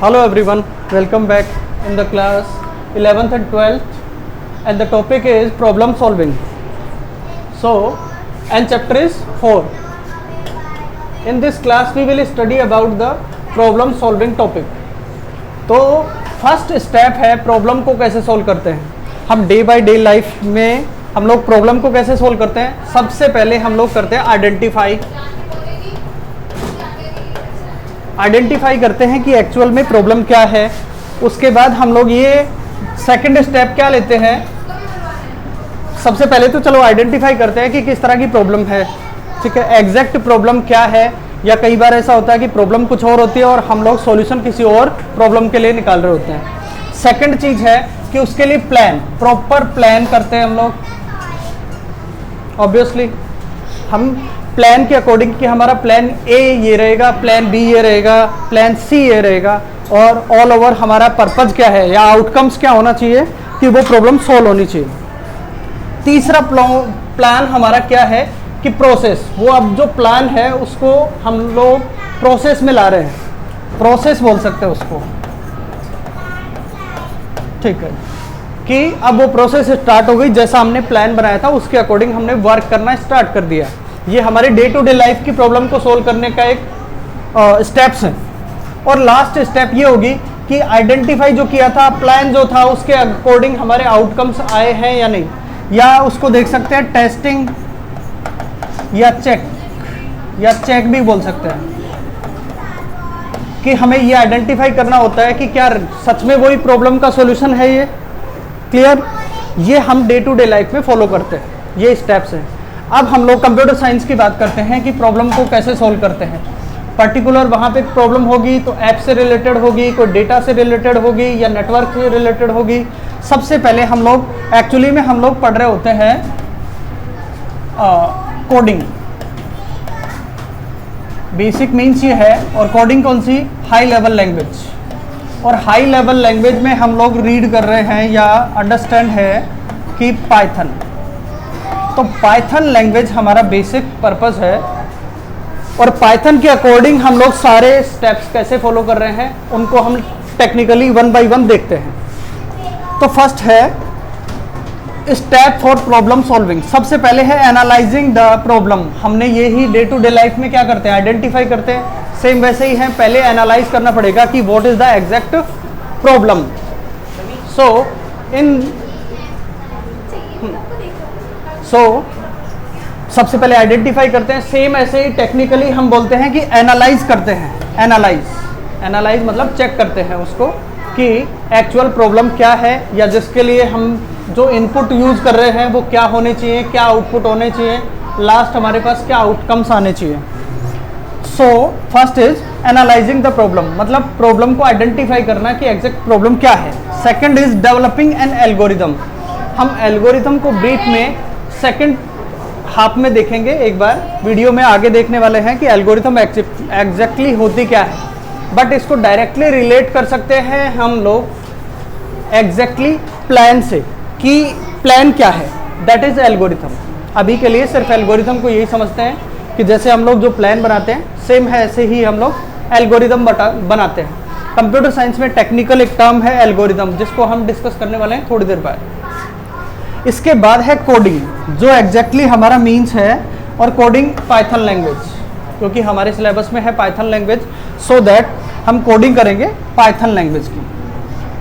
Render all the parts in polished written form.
Hello everyone, welcome back in the class 11th and 12th, and the topic is problem solving. So, and chapter is 4. In this class we will study about the problem solving topic. तो first step है problem को कैसे solve करते हैं। हम day by day life में हम लोग प्रॉब्लम को कैसे सोल्व करते हैं। सबसे पहले हम लोग करते हैं आइडेंटिफाई करते हैं कि एक्चुअल में प्रॉब्लम क्या है। उसके बाद हम लोग ये सेकंड स्टेप क्या लेते हैं। सबसे पहले तो चलो आइडेंटिफाई करते हैं कि किस तरह की प्रॉब्लम है, ठीक है, एग्जैक्ट प्रॉब्लम क्या है। या कई बार ऐसा होता है कि प्रॉब्लम कुछ और होती है और हम लोग सॉल्यूशन किसी और प्रॉब्लम के लिए निकाल रहे होते हैं। सेकंड चीज है कि उसके लिए प्लान, प्रॉपर प्लान करते हैं हम लोग। ऑब्वियसली हम प्लान के अकॉर्डिंग कि हमारा प्लान ए ये रहेगा, प्लान बी ये रहेगा, प्लान सी ये रहेगा, और ऑल ओवर हमारा पर्पज क्या है या आउटकम्स क्या होना चाहिए कि वो प्रॉब्लम सॉल्व होनी चाहिए। तीसरा प्लान हमारा क्या है कि प्रोसेस, वो अब जो प्लान है उसको हम लोग प्रोसेस में ला रहे हैं, प्रोसेस बोल सकते हैं उसको, ठीक है, कि अब वो प्रोसेस स्टार्ट हो गई। जैसा हमने प्लान बनाया था उसके अकॉर्डिंग हमने वर्क करना स्टार्ट कर दिया। ये हमारे डे टू डे लाइफ की प्रॉब्लम को सोल्व करने का एक स्टेप्स है। और लास्ट स्टेप ये होगी कि आइडेंटिफाई जो किया था, प्लान जो था उसके अकॉर्डिंग हमारे आउटकम्स आए हैं या नहीं, या उसको देख सकते हैं टेस्टिंग या चेक भी बोल सकते हैं कि हमें ये आइडेंटिफाई करना होता है कि क्या सच में वही प्रॉब्लम का सॉल्यूशन है। ये क्लियर, ये हम डे टू डे लाइफ में फॉलो करते हैं, ये स्टेप्स हैं। अब हम लोग कंप्यूटर साइंस की बात करते हैं कि प्रॉब्लम को कैसे सोल्व करते हैं। पर्टिकुलर वहाँ पे प्रॉब्लम होगी तो ऐप से रिलेटेड होगी, कोई डेटा से रिलेटेड होगी या नेटवर्क से रिलेटेड होगी। सबसे पहले हम लोग एक्चुअली में हम लोग पढ़ रहे होते हैं कोडिंग। बेसिक मीन्स ये है, और कोडिंग कौन सी, हाई लेवल लैंग्वेज। और हाई लेवल लैंग्वेज में हम लोग रीड कर रहे हैं या अंडरस्टैंड है कि पाइथन। तो पाइथन लैंग्वेज हमारा बेसिक पर्पस है, और पाइथन के अकॉर्डिंग हम लोग सारे स्टेप्स कैसे फॉलो कर रहे हैं उनको हम टेक्निकली वन बाय वन देखते हैं। तो फर्स्ट है स्टेप फॉर प्रॉब्लम सॉल्विंग। सबसे पहले है एनालाइजिंग द प्रॉब्लम। हमने ये ही डे टू डे लाइफ में क्या करते हैं, आइडेंटिफाई करते हैं। सेम वैसे ही है, पहले एनालाइज करना पड़ेगा कि what is the exact problem. सबसे पहले आइडेंटिफाई करते हैं। सेम ऐसे ही टेक्निकली हम बोलते हैं कि एनालाइज करते हैं। एनालाइज मतलब चेक करते हैं उसको कि एक्चुअल प्रॉब्लम क्या है, या जिसके लिए हम जो इनपुट यूज कर रहे हैं वो क्या होने चाहिए, क्या आउटपुट होने चाहिए, लास्ट हमारे पास क्या आउटकम्स आने चाहिए। First is analysing the problem, मतलब प्रॉब्लम को आइडेंटिफाई करना कि एग्जैक्ट प्रॉब्लम क्या है। Second is developing an algorithm. हम एल्गोरिथम को ब्रीफ में सेकंड हाफ में देखेंगे, एक बार वीडियो में आगे देखने वाले हैं कि एल्गोरिथम एग्जैक्टली होती क्या है। बट इसको डायरेक्टली रिलेट कर सकते हैं हम लोग एग्जैक्टली प्लान से, कि प्लान क्या है, दैट इज एल्गोरिथम। अभी के लिए सिर्फ एल्गोरिथम को यही समझते हैं कि जैसे हम लोग जो प्लान बनाते हैं सेम है ऐसे ही हम लोग एल्गोरिथम बनाते हैं। कंप्यूटर साइंस में टेक्निकल एक टर्म है एल्गोरिथम, जिसको हम डिस्कस करने वाले हैं थोड़ी देर बाद। इसके बाद है कोडिंग, जो एग्जैक्टली हमारा मीन्स है, और कोडिंग पाइथन लैंग्वेज, क्योंकि हमारे सिलेबस में है पाइथन लैंग्वेज, सो दैट हम कोडिंग करेंगे पाइथन लैंग्वेज की।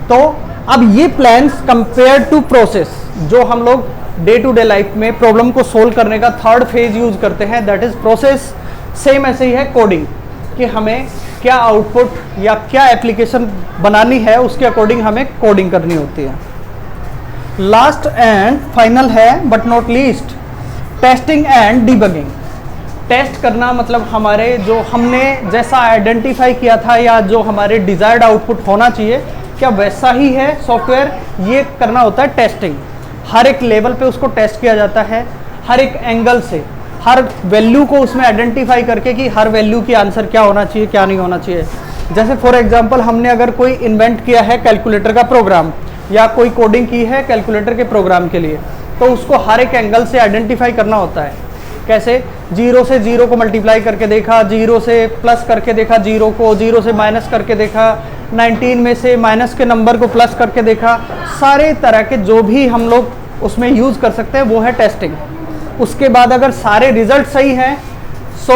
तो अब ये प्लान्स कंपेयर टू प्रोसेस, जो हम लोग डे टू डे लाइफ में प्रॉब्लम को सोल्व करने का थर्ड फेज यूज करते हैं, दैट इज प्रोसेस। सेम ऐसे ही है कोडिंग, कि हमें क्या आउटपुट या क्या एप्लीकेशन बनानी है उसके अकॉर्डिंग हमें कोडिंग करनी होती है। लास्ट एंड फाइनल है but not least, testing and debugging. Test करना मतलब हमारे जो हमने जैसा आइडेंटिफाई किया था या जो हमारे डिजायर्ड आउटपुट होना चाहिए क्या वैसा ही है सॉफ्टवेयर, ये करना होता है टेस्टिंग। हर एक लेवल पे उसको टेस्ट किया जाता है, हर एक एंगल से, हर वैल्यू को उसमें आइडेंटिफाई करके कि हर वैल्यू की आंसर क्या होना चाहिए, क्या नहीं होना चाहिए। जैसे फॉर एग्जांपल हमने अगर कोई इन्वेंट किया है कैलकुलेटर का प्रोग्राम, या कोई कोडिंग की है कैलकुलेटर के प्रोग्राम के लिए, तो उसको हर एक एंगल से आइडेंटिफाई करना होता है। कैसे, जीरो से जीरो को मल्टीप्लाई करके देखा, जीरो से प्लस करके देखा, जीरो को जीरो से माइनस करके देखा, 19 में से माइनस के नंबर को प्लस करके देखा, सारे तरह के जो भी हम लोग उसमें यूज़ कर सकते हैं वो है टेस्टिंग। उसके बाद अगर सारे रिजल्ट सही हैं सो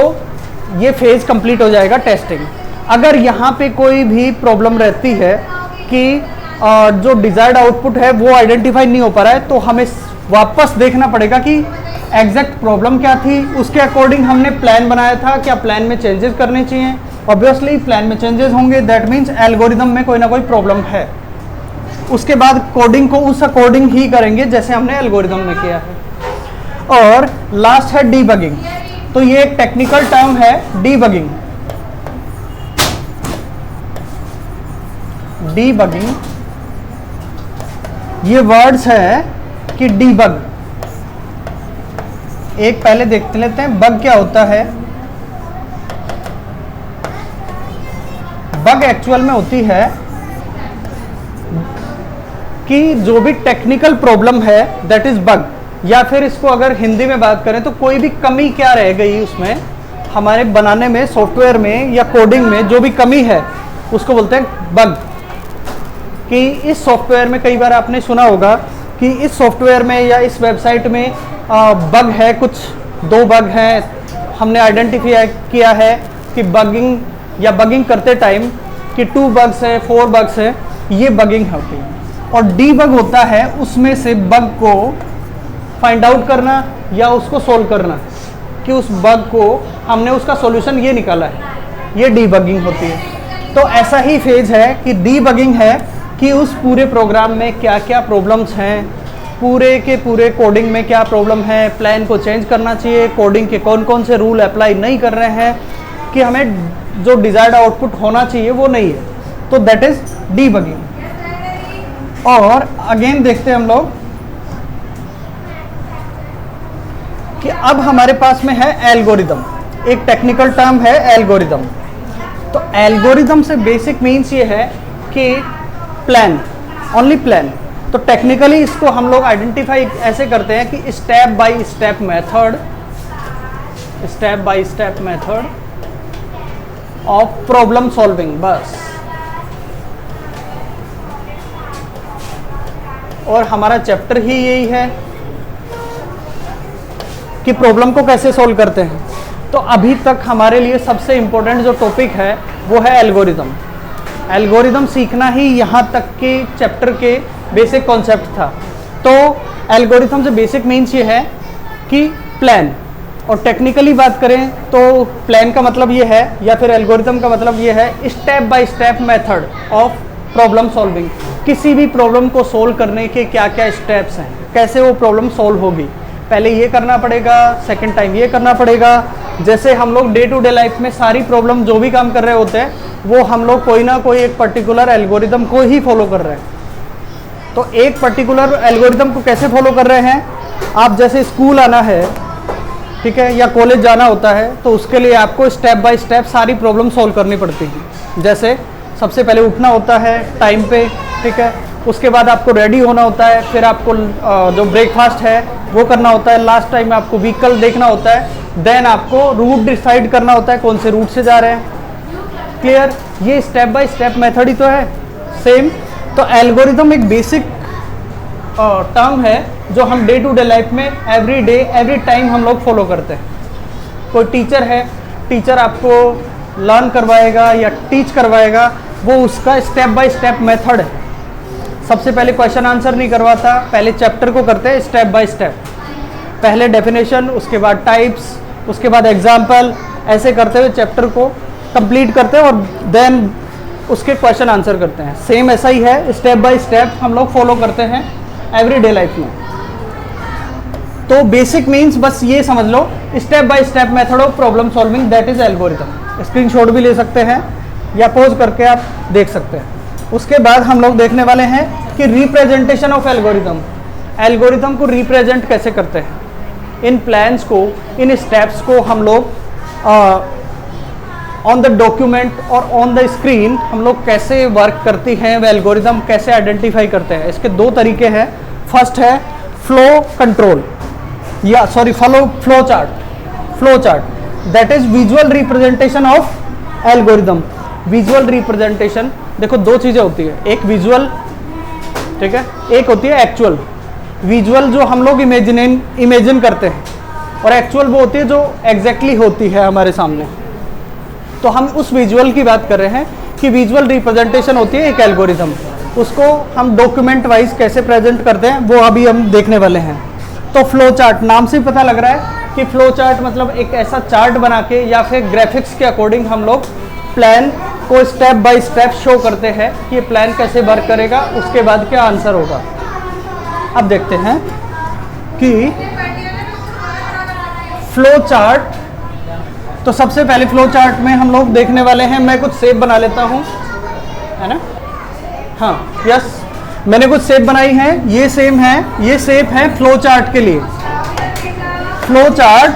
ये फेज़ कंप्लीट हो जाएगा टेस्टिंग। अगर यहाँ पे कोई भी प्रॉब्लम रहती है कि जो डिज़ायर्ड आउटपुट है वो आइडेंटिफाई नहीं हो पा रहा है, तो हमें वापस देखना पड़ेगा कि एग्जैक्ट प्रॉब्लम क्या थी, उसके अकॉर्डिंग हमने प्लान बनाया था, क्या प्लान में चेंजेस करने चाहिए। ऑब्वियसली प्लान में चेंजेस होंगे, दैट मीन्स एल्गोरिदम में कोई ना कोई प्रॉब्लम है। उसके बाद कोडिंग को उस अकॉर्डिंग ही करेंगे जैसे हमने एल्गोरिदम में किया है। और लास्ट है डीबगिंग। तो ये एक टेक्निकल टर्म है डीबगिंग। डीबगिंग ये वर्ड्स है कि डीबग, एक पहले देख लेते हैं बग क्या होता है। बग एक्चुअल में होती है कि जो भी टेक्निकल प्रॉब्लम है दैट इज बग, या फिर इसको अगर हिंदी में बात करें तो कोई भी कमी क्या रह गई उसमें हमारे बनाने में, सॉफ्टवेयर में या कोडिंग में जो भी कमी है उसको बोलते हैं बग। कि इस सॉफ्टवेयर में कई बार आपने सुना होगा कि इस सॉफ्टवेयर में या इस वेबसाइट में बग है, कुछ 2 बग हैं, हमने आइडेंटिफाई किया है कि बगिंग या बगिंग करते टाइम कि 2 बग्स है, 4 बग्स है, ये बगिंग होती है। और डीबग होता है उसमें से बग को फाइंड आउट करना या उसको सोल्व करना, कि उस बग को हमने उसका सॉल्यूशन ये निकाला है, ये डीबगिंग होती है। तो ऐसा ही फेज है कि डीबगिंग है कि उस पूरे प्रोग्राम में क्या क्या प्रॉब्लम्स हैं, पूरे के पूरे कोडिंग में क्या प्रॉब्लम है, प्लान को चेंज करना चाहिए, कोडिंग के कौन कौन से रूल अप्लाई नहीं कर रहे हैं, कि हमें जो डिजायर्ड आउटपुट होना चाहिए वो नहीं है, तो दैट इज डीबगिंग। और अगेन देखते हैं हम लोग कि अब हमारे पास में है एल्गोरिदम। एक टेक्निकल टर्म है एल्गोरिदम। तो एल्गोरिदम से बेसिक मीन्स ये है कि प्लान, ओनली प्लान। तो टेक्निकली इसको हम लोग आइडेंटिफाई ऐसे करते हैं कि step by step method of problem solving, बस। और हमारा चैप्टर ही यही है कि प्रॉब्लम को कैसे सॉल्व करते हैं। तो अभी तक हमारे लिए सबसे इंपॉर्टेंट जो टॉपिक है वो है एल्गोरिदम। एल्गोरिदम सीखना ही यहाँ तक के चैप्टर के बेसिक कॉन्सेप्ट था। तो एल्गोरिथम से बेसिक मीन्स ये है कि प्लान, और टेक्निकली बात करें तो प्लान का मतलब ये है या फिर एल्गोरिथम का मतलब ये है step by step method of problem solving. किसी भी प्रॉब्लम को सोल्व करने के क्या क्या स्टेप्स हैं, कैसे वो प्रॉब्लम सोल्व होगी, पहले ये करना पड़ेगा, सेकंड टाइम ये करना पड़ेगा। जैसे हम लोग डे टू डे लाइफ में सारी प्रॉब्लम जो भी काम कर रहे होते हैं वो हम लोग कोई ना कोई एक पर्टिकुलर एल्गोरिथम को ही फॉलो कर रहे हैं। तो एक पर्टिकुलर एल्गोरिथम को कैसे फॉलो कर रहे हैं, आप जैसे स्कूल आना है, ठीक है, या कॉलेज जाना होता है, तो उसके लिए आपको स्टेप बाय स्टेप सारी प्रॉब्लम सॉल्व करनी पड़ती है। जैसे सबसे पहले उठना होता है टाइम पे, ठीक है, उसके बाद आपको रेडी होना होता है, फिर आपको जो ब्रेकफास्ट है वो करना होता है, लास्ट टाइम में आपको व्हीकल देखना होता है, देन आपको रूट डिसाइड करना होता है कौन से रूट से जा रहे हैं। क्लियर? ये स्टेप बाय स्टेप मेथड ही तो है सेम। तो एल्गोरिथम एक बेसिक टर्म है जो हम डे टू डे लाइफ में एवरी डे एवरी टाइम हम लोग फॉलो करते हैं। कोई टीचर है, टीचर आपको लर्न करवाएगा या टीच करवाएगा, वो उसका स्टेप बाय स्टेप मेथड है। सबसे पहले क्वेश्चन आंसर नहीं करवाता, पहले चैप्टर को करते हैं स्टेप बाय स्टेप, पहले डेफिनेशन, उसके बाद टाइप्स, उसके बाद एग्जाम्पल, ऐसे करते हुए चैप्टर को कंप्लीट करते हैं और देन उसके क्वेश्चन आंसर करते हैं। सेम ऐसा ही है, स्टेप बाय स्टेप हम लोग फॉलो करते हैं एवरीडे लाइफ में। तो बेसिक मीन्स बस ये समझ लो, step by step method of problem solving, that is algorithm. Screenshot भी ले सकते हैं या पॉज करके आप देख सकते हैं। उसके बाद हम लोग देखने वाले हैं कि रिप्रेजेंटेशन ऑफ एल्गोरिथम। एल्गोरिथम को रिप्रेजेंट कैसे करते हैं, इन प्लान्स को, इन स्टेप्स को हम लोग ऑन द डॉक्यूमेंट और ऑन द स्क्रीन हम लोग कैसे वर्क करती हैं, वह एल्गोरिथम कैसे आइडेंटिफाई करते हैं। इसके 2 तरीके हैं। फर्स्ट है फ्लो कंट्रोल, या sorry flow chart that is visual representation of algorithm. Visual representation, देखो दो चीज़ें होती है, एक विजुअल, ठीक है, एक होती है एक्चुअल। विजुअल जो हम लोग इमेजिन करते हैं, और एक्चुअल वो होती है जो एग्जैक्टली होती है हमारे सामने। तो हम उस विजुअल की बात कर रहे हैं कि विजुअल रिप्रेजेंटेशन होती है एक एल्गोरिथम, उसको हम डॉक्यूमेंट वाइज कैसे प्रेजेंट करते हैं वो अभी हम देखने वाले हैं। तो फ्लो चार्ट, नाम से पता लग रहा है कि फ्लो चार्ट मतलब एक ऐसा चार्ट बना के या फिर ग्राफिक्स के अकॉर्डिंग हम लोग प्लान को स्टेप बाय स्टेप शो करते हैं कि ये प्लान कैसे वर्क करेगा, उसके बाद क्या आंसर होगा। अब देखते हैं कि फ्लो चार्ट, तो सबसे पहले फ्लो चार्ट में हम लोग देखने वाले हैं, मैं कुछ शेप बना लेता हूं, है ना, हाँ यस, मैंने कुछ शेप बनाई है, ये सेम है, ये शेप है फ्लो चार्ट के लिए। फ्लो चार्ट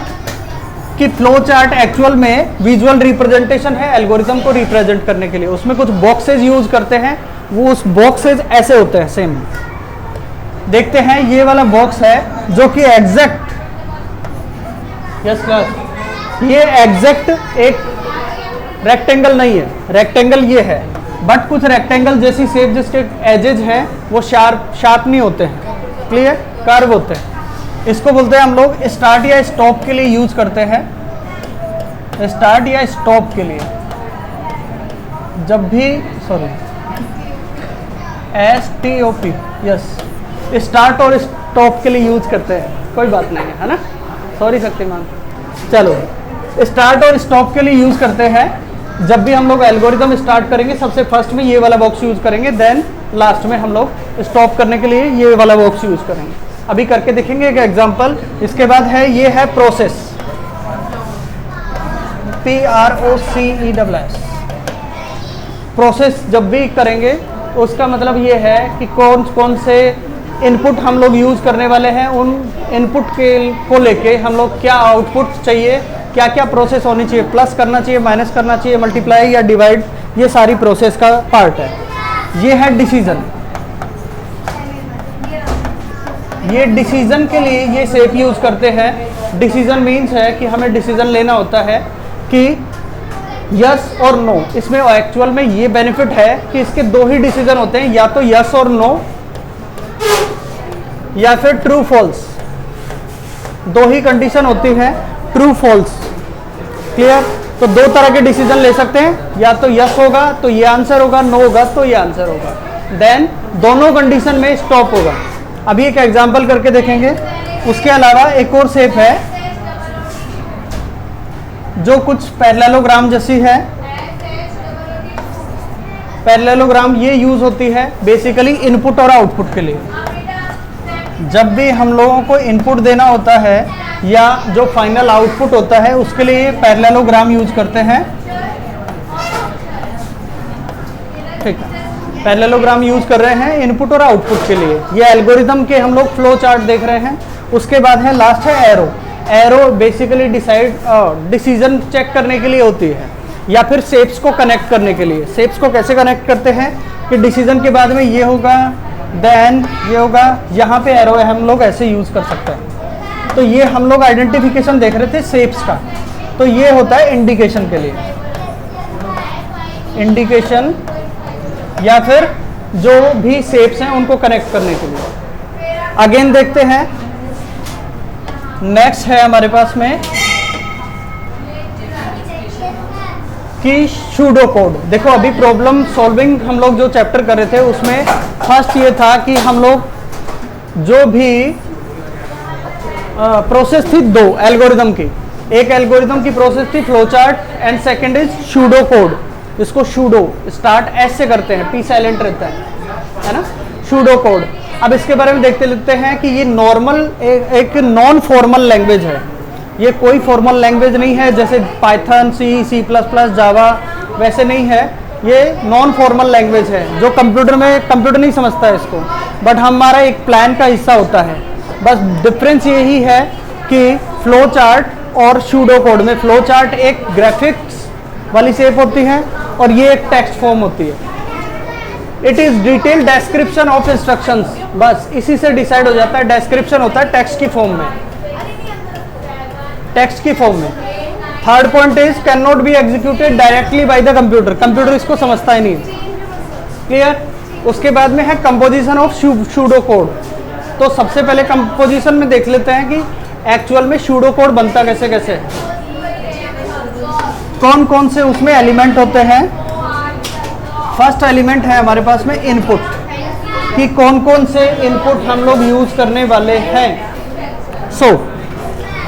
कि फ्लो चार्ट एक्चुअल में विजुअल रिप्रेजेंटेशन है एल्गोरिथम को रिप्रेजेंट करने के लिए, उसमें कुछ बॉक्सेज यूज करते हैं, वो उस बॉक्सेज ऐसे होते हैं सेम। देखते हैं ये वाला बॉक्स है जो कि एग्जैक्ट, यस क्लास, ये एग्जैक्ट एक रेक्टेंगल नहीं है, रेक्टेंगल ये है, बट कुछ रेक्टेंगल जैसी शेप जिसके एजेज हैं वो शार्प नहीं होते हैं, क्लियर, कर्व होते हैं। इसको बोलते हैं हम लोग स्टार्ट या स्टॉप के लिए यूज करते हैं, स्टार्ट या स्टॉप के लिए। जब भी, सॉरी, STOP, यस, स्टार्ट और स्टॉप के लिए यूज करते हैं, कोई बात नहीं है ना, सॉरी शक्तिमान। चलो, स्टार्ट और स्टॉप के लिए यूज करते हैं। जब भी हम लोग एल्गोरिथम स्टार्ट करेंगे सबसे फर्स्ट में ये वाला बॉक्स यूज करेंगे, देन लास्ट में हम लोग स्टॉप करने के लिए ये वाला बॉक्स यूज करेंगे। अभी करके देखेंगे एक एग्जांपल। इसके बाद है, ये है प्रोसेस, PROCESS। प्रोसेस जब भी करेंगे उसका मतलब ये है कि कौन कौन से इनपुट हम लोग यूज करने वाले हैं, उन इनपुट के को लेके हम लोग क्या आउटपुट चाहिए, क्या क्या प्रोसेस होनी चाहिए, प्लस करना चाहिए, माइनस करना चाहिए, मल्टीप्लाई या डिवाइड, ये सारी प्रोसेस का पार्ट है। ये है डिसीजन, ये डिसीजन के लिए ये शेप यूज करते हैं। डिसीजन मीन्स है कि हमें डिसीजन लेना होता है कि यस और नो। इसमें एक्चुअल में ये बेनिफिट है कि इसके दो ही डिसीजन होते हैं, या तो यस और नो या फिर ट्रू फॉल्स, दो ही कंडीशन होती है, ट्रू फॉल्स, क्लियर। तो दो तरह के डिसीजन ले सकते हैं, या तो यस होगा तो ये आंसर होगा, नो होगा तो ये आंसर होगा, देन दोनों कंडीशन में स्टॉप होगा। अभी एक एग्जांपल करके देखेंगे। उसके अलावा एक और शेप है जो कुछ पैरेललोग्राम जैसी है। पैरेललोग्राम ये यूज होती है बेसिकली इनपुट और आउटपुट के लिए। जब भी हम लोगों को इनपुट देना होता है या जो फाइनल आउटपुट होता है उसके लिए पैरेललोग्राम यूज करते हैं, ठीक है। पैरेललोग्राम यूज कर रहे हैं इनपुट और आउटपुट के लिए। ये एल्गोरिथम के हम लोग फ्लो चार्ट देख रहे हैं। उसके बाद है लास्ट है arrow. Arrow basically decision check करने के लिए होती है, या फिर शेप्स को कनेक्ट करने के लिए। शेप्स को कैसे कनेक्ट करते हैं कि डिसीजन के बाद में ये होगा, देन ये होगा, यहाँ पे एरो है, हम लोग ऐसे यूज कर सकते हैं। तो ये हम लोग आइडेंटिफिकेशन देख रहे थे शेप्स का, तो ये होता है इंडिकेशन के लिए, इंडिकेशन या फिर जो भी शेप्स हैं उनको कनेक्ट करने के लिए। अगेन देखते हैं, नेक्स्ट है हमारे पास में कि सूडो कोड। देखो अभी प्रॉब्लम सॉल्विंग हम लोग जो चैप्टर कर रहे थे उसमें फर्स्ट ये था कि हम लोग जो भी प्रोसेस थी दो एल्गोरिथम की, एक एल्गोरिथम की प्रोसेस थी flow chart and second is pseudo code. इसको सूडो स्टार्ट एस से करते हैं, पी साइलेंट रहता है ना, सूडो कोड। अब इसके बारे में देखते लेते हैं कि ये नॉर्मल एक नॉन फॉर्मल लैंग्वेज है। ये कोई फॉर्मल लैंग्वेज नहीं है जैसे पाइथन, सी प्लस प्लस, जावा, वैसे नहीं है। ये नॉन फॉर्मल लैंग्वेज है जो कंप्यूटर नहीं समझता है इसको, बट हमारा एक प्लान का हिस्सा होता है। बस डिफरेंस यही है कि फ्लो चार्ट और सूडो कोड में फ्लो चार्ट एक ग्राफिक्स वाली शेप होती है और ये एक टेक्स्ट फॉर्म होती है। It is detail description of instructions, बस इसी से डिसाइड हो जाता है। डिस्क्रिप्शन होता है टेक्स्ट की फॉर्म में, टेक्स्ट की फॉर्म में। Third point is can not be executed directly by the computer, computer इसको समझता ही नहीं। क्लियर। उसके बाद में है कंपोजिशन ऑफ सूडो कोड। तो सबसे पहले कंपोजिशन में देख लेते हैं कि एक्चुअल में सूडो कोड बनता कैसे कैसे, कौन कौन से उसमें एलिमेंट होते हैं। फर्स्ट एलिमेंट है हमारे पास में इनपुट, कि कौन कौन से इनपुट हम लोग यूज करने वाले हैं।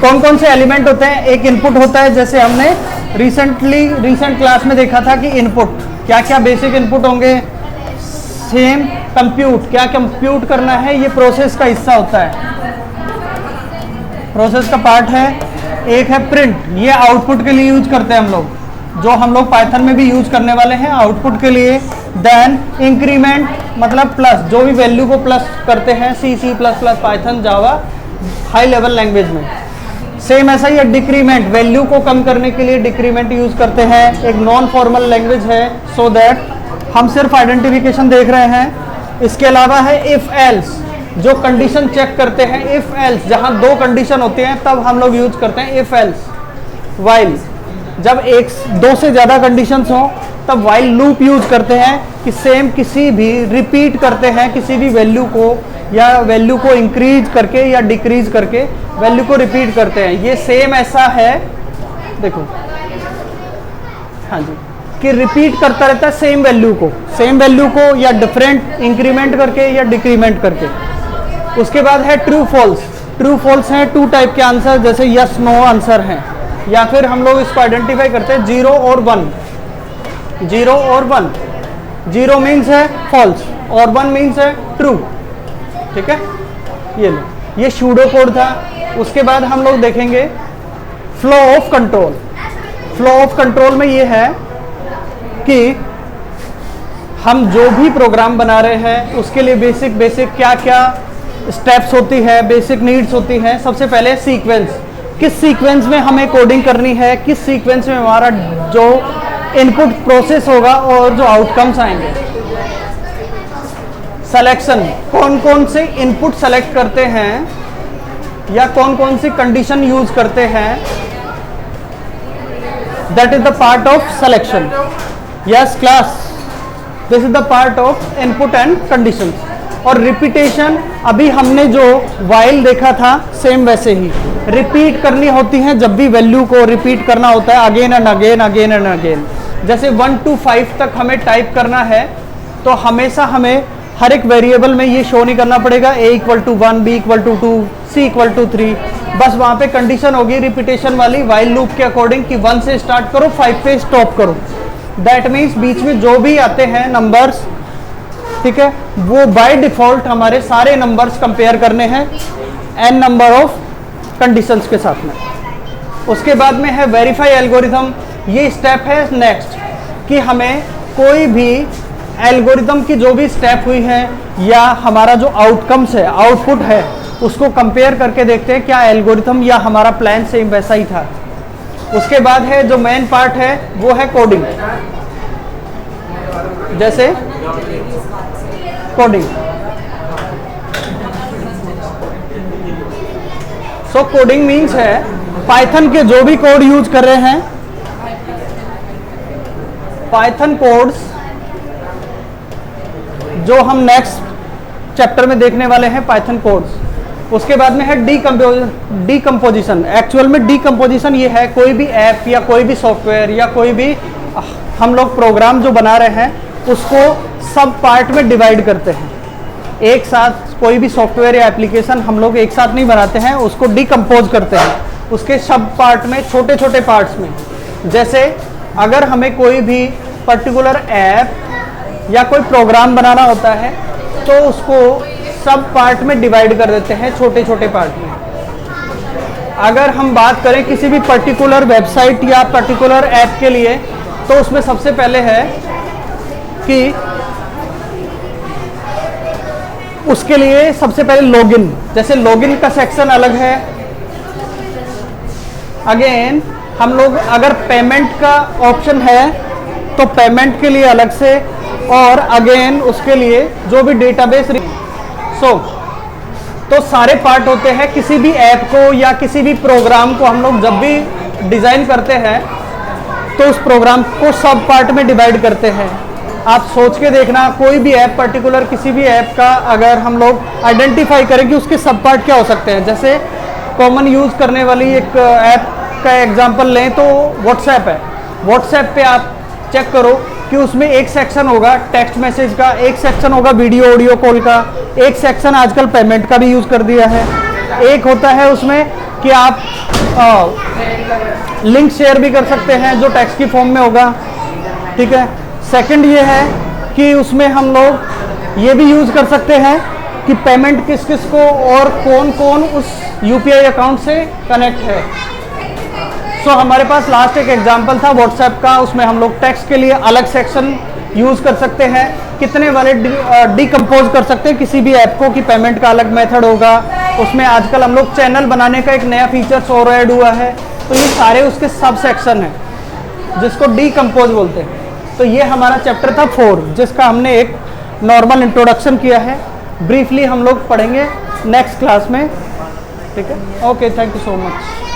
कौन कौन से एलिमेंट होते हैं। एक इनपुट होता है, जैसे हमने रिसेंट क्लास में देखा था कि इनपुट क्या क्या बेसिक इनपुट होंगे। सेम कंप्यूट, क्या कंप्यूट करना है, ये प्रोसेस का हिस्सा होता है, प्रोसेस का पार्ट है। एक है प्रिंट, ये आउटपुट के लिए यूज करते हैं हम लोग, जो हम लोग पाइथन में भी यूज करने वाले हैं आउटपुट के लिए। देन इंक्रीमेंट मतलब प्लस, जो भी वैल्यू को प्लस करते हैं, सी प्लस प्लस, पाइथन, जावा, हाई लेवल लैंग्वेज में। सेम ऐसा ही है डिक्रीमेंट, वैल्यू को कम करने के लिए डिक्रीमेंट यूज करते हैं। एक नॉन फॉर्मल लैंग्वेज है, सो दैट हम सिर्फ आइडेंटिफिकेशन देख रहे हैं। इसके अलावा है इफ एल्स, जो कंडीशन चेक करते हैं। इफ एल्स, जहां दो कंडीशन होती हैं तब हम लोग यूज करते हैं इफ एल्स। वाइल, जब दो से ज्यादा कंडीशंस हो तब वाइल लूप यूज करते हैं, कि सेम किसी भी रिपीट करते हैं किसी भी वैल्यू को, या वैल्यू को इंक्रीज करके या डिक्रीज करके वैल्यू को रिपीट करते हैं। ये सेम ऐसा है, देखो, हाँ जी, कि रिपीट करता रहता है सेम वैल्यू को या डिफरेंट इंक्रीमेंट करके या डिक्रीमेंट करके। उसके बाद है ट्रू फॉल्स। ट्रू फॉल्स हैं टू टाइप के आंसर, जैसे यस नो आंसर हैं, या फिर हम लोग इसको आइडेंटिफाई करते हैं 0 और 1। 0 और 1, 0 मीन्स है फॉल्स और 1 मीन्स है ट्रू। ठीक है, ये लो, ये सूडो कोड था। उसके बाद हम लोग देखेंगे flow of control. Flow of control में ये है कि हम जो भी प्रोग्राम बना रहे हैं उसके लिए बेसिक क्या क्या स्टेप्स होती है, बेसिक नीड्स होती हैं। सबसे पहले सीक्वेंस, किस सीक्वेंस में हमें कोडिंग करनी है, किस सीक्वेंस में हमारा जो इनपुट प्रोसेस होगा और जो आउटकम्स आएंगे। सिलेक्शन, कौन कौन से इनपुट सेलेक्ट करते हैं या कौन कौन सी कंडीशन यूज करते हैं, that is the part of selection. Yes class, this is the part of input and condition. और रिपीटेशन, अभी हमने जो वाइल देखा था सेम वैसे ही रिपीट करनी होती है। जब भी वैल्यू को रिपीट करना होता है again and again again and again. जैसे 1 to 5 तक हमें टाइप करना है तो हमेशा हमें हर एक वेरिएबल में ये शो नहीं करना पड़ेगा a = 1, b = 2, c = 3। बस वहाँ पे कंडीशन होगी रिपीटेशन वाली वाइल लूप के अकॉर्डिंग कि 1 से स्टार्ट करो 5 पे स्टॉप करो। दैट मीन्स बीच में जो भी आते हैं नंबर्स, ठीक है, वो बाय डिफॉल्ट हमारे सारे नंबर्स कंपेयर करने हैं n नंबर ऑफ कंडीशंस के साथ में। उसके बाद में है वेरीफाई एल्गोरिथम। ये स्टेप है नेक्स्ट, कि हमें कोई भी एल्गोरिथम की जो भी स्टेप हुई है या हमारा जो आउटकम्स है, आउटपुट है, उसको कंपेयर करके देखते हैं क्या एल्गोरिथम या हमारा प्लान सेम वैसा ही था। उसके बाद है जो मेन पार्ट है वो है कोडिंग। जैसे कोडिंग, सो कोडिंग मीन्स है पाइथन के जो भी कोड यूज कर रहे हैं, पाइथन कोड्स जो हम नेक्स्ट चैप्टर में देखने वाले हैं, पाइथन कोड्स। उसके बाद में है डीकम्पोजिशन। एक्चुअल में डीकम्पोजिशन ये है कोई भी ऐप या कोई भी सॉफ्टवेयर या कोई भी हम लोग प्रोग्राम जो बना रहे हैं उसको सब पार्ट में डिवाइड करते हैं। एक साथ कोई भी सॉफ्टवेयर या एप्लीकेशन हम लोग एक साथ नहीं बनाते हैं, उसको डीकम्पोज करते हैं उसके सब पार्ट में, छोटे छोटे पार्ट्स में। जैसे अगर हमें कोई भी पर्टिकुलर ऐप या कोई प्रोग्राम बनाना होता है तो उसको सब पार्ट में डिवाइड कर देते हैं, छोटे छोटे पार्ट में। अगर हम बात करें किसी भी पर्टिकुलर वेबसाइट या पर्टिकुलर ऐप के लिए, तो उसमें सबसे पहले है कि उसके लिए सबसे पहले लॉगिन, जैसे लॉगिन का सेक्शन अलग है। अगेन हम लोग अगर पेमेंट का ऑप्शन है तो पेमेंट के लिए अलग से, और अगेन उसके लिए जो भी डेटाबेस तो सारे पार्ट होते हैं। किसी भी ऐप को या किसी भी प्रोग्राम को हम लोग जब भी डिज़ाइन करते हैं तो उस प्रोग्राम को सब पार्ट में डिवाइड करते हैं। आप सोच के देखना, कोई भी ऐप पर्टिकुलर किसी भी ऐप का अगर हम लोग आइडेंटिफाई करें कि उसके सब पार्ट क्या हो सकते हैं, जैसे कॉमन यूज़ करने वाली एक ऐप का एग्जांपल लें तो व्हाट्सएप है। व्हाट्सएप पे आप चेक करो कि उसमें एक सेक्शन होगा टेक्स्ट मैसेज का, एक सेक्शन होगा वीडियो ऑडियो कॉल का, एक सेक्शन आजकल पेमेंट का भी यूज़ कर दिया है, एक होता है उसमें कि आप लिंक शेयर भी कर सकते हैं जो टेक्स्ट की फॉर्म में होगा, ठीक है। सेकंड ये है कि उसमें हम लोग ये भी यूज़ कर सकते हैं कि पेमेंट किस किस को और कौन कौन उस यूपीआई अकाउंट से कनेक्ट है। सो हमारे पास लास्ट एक एग्जांपल था व्हाट्सएप का, उसमें हम लोग टेक्स्ट के लिए अलग सेक्शन यूज़ कर सकते हैं, कितने वाले डिकम्पोज कर सकते हैं किसी भी ऐप को कि पेमेंट का अलग मेथड होगा। उसमें आजकल हम लोग चैनल बनाने का एक नया फीचर्स और ऐड हुआ है, तो ये सारे उसके सब सेक्शन हैं जिसको डिकम्पोज बोलते हैं। तो ये हमारा चैप्टर था 4 जिसका हमने एक नॉर्मल इंट्रोडक्शन किया है। ब्रीफली हम लोग पढ़ेंगे नेक्स्ट क्लास में, ठीक है। Okay, thank you so much.